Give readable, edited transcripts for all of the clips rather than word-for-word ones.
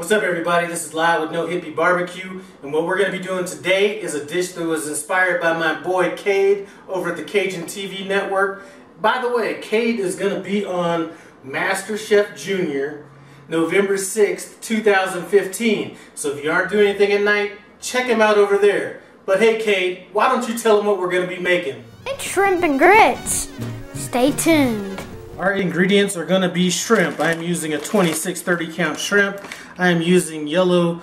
What's up, everybody? This is Lyle with No Hippie Barbecue, and what we're going to be doing today is a dish that was inspired by my boy Cade over at the Cajun TV network. By the way, Cade is going to be on MasterChef Junior November 6th, 2015. So if you aren't doing anything at night, check him out over there. But hey, Cade, why don't you tell him what we're going to be making? It's shrimp and grits. Stay tuned. Our ingredients are going to be shrimp. I'm using a 26 30 count shrimp. I am using yellow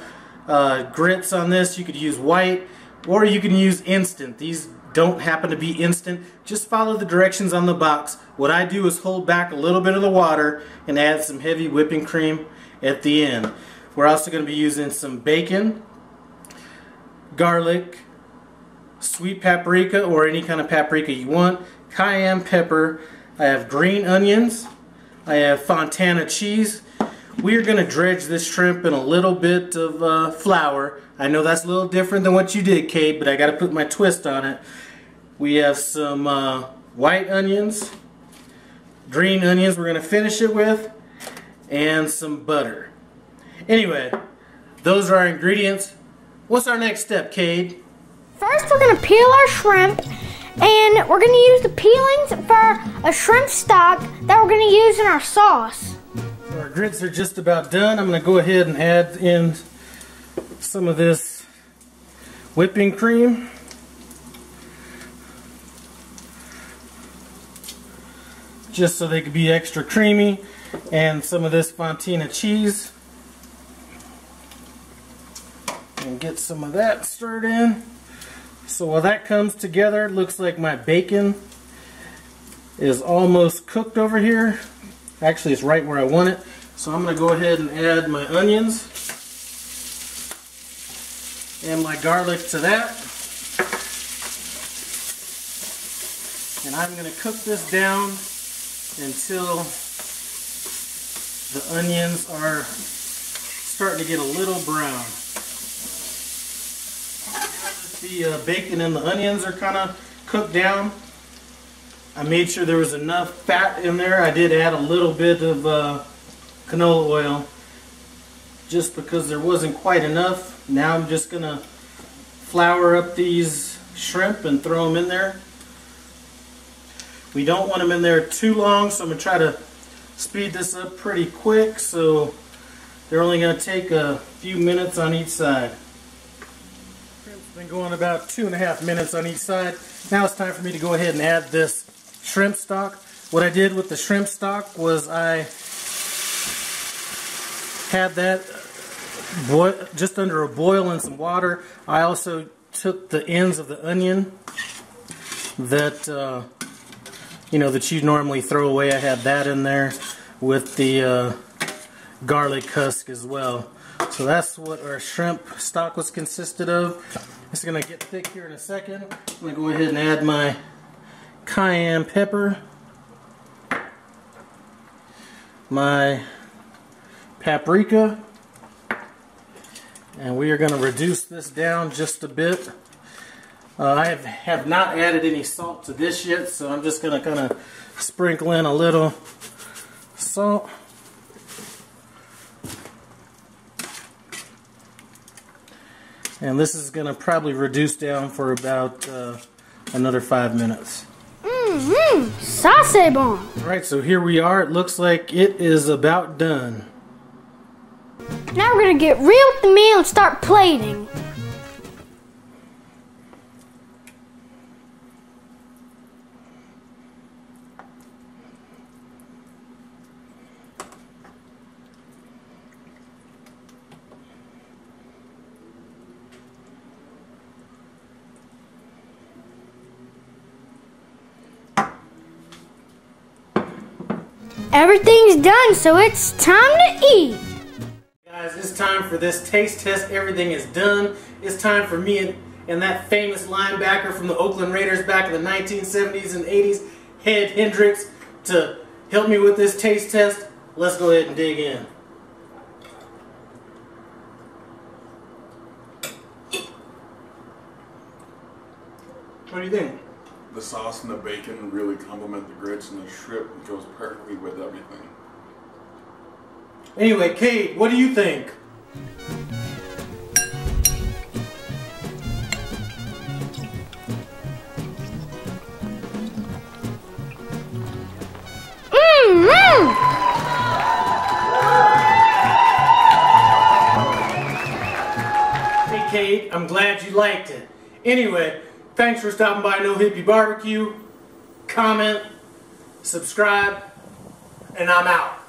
grits on this. You could use white or you can use instant. These don't happen to be instant. Just follow the directions on the box. What I do is hold back a little bit of the water and add some heavy whipping cream at the end. We're also going to be using some bacon, garlic, sweet paprika or any kind of paprika you want, cayenne pepper. I have green onions. I have Fontina cheese. We are going to dredge this shrimp in a little bit of flour. I know that's a little different than what you did, Kate, but I got to put my twist on it. We have some white onions, green onions we're going to finish it with, and some butter. Anyway, those are our ingredients. What's our next step, Kate? First, we're going to peel our shrimp, and we're going to use the peelings for a shrimp stock that we're going to use in our sauce. So our grits are just about done. I'm going to go ahead and add in some of this whipping cream. Just so they could be extra creamy, and some of this Fontina cheese. And get some of that stirred in. So while that comes together, it looks like my bacon is almost cooked over here. Actually, it's right where I want it. So I'm going to go ahead and add my onions and my garlic to that. And I'm going to cook this down until the onions are starting to get a little brown. The bacon and the onions are kind of cooked down. I made sure there was enough fat in there. I did add a little bit of canola oil just because there wasn't quite enough. Now I'm just going to flour up these shrimp and throw them in there. We don't want them in there too long, so I'm going to try to speed this up pretty quick, so they're only going to take a few minutes on each side. Been going about 2.5 minutes on each side. Now it's time for me to go ahead and add this shrimp stock. What I did with the shrimp stock was I had that just under a boil in some water. I also took the ends of the onion that you know, that you normally throw away. I had that in there with the garlic husk as well. So that's what our shrimp stock was consisted of. It's going to get thick here in a second. I'm going to go ahead and add my cayenne pepper, my paprika, and we are going to reduce this down just a bit. I have not added any salt to this yet, so I'm just going to kind of sprinkle in a little salt. And this is going to probably reduce down for about another 5 minutes. Sauce bon. Alright, so here we are. It looks like it is about done. Now we're going to get real with the meal and start plating. Everything's done, so it's time to eat. Guys, it's time for this taste test. Everything is done. It's time for me and that famous linebacker from the Oakland Raiders back in the 1970s and 80s, Head Hendricks, to help me with this taste test. Let's go ahead and dig in. What do you think? The sauce and the bacon really complement the grits, and the shrimp goes perfectly with everything. Anyway, Kate, what do you think? Kate. I'm glad you liked it. Anyway, thanks for stopping by No Hippie Barbecue. Comment, subscribe, and I'm out.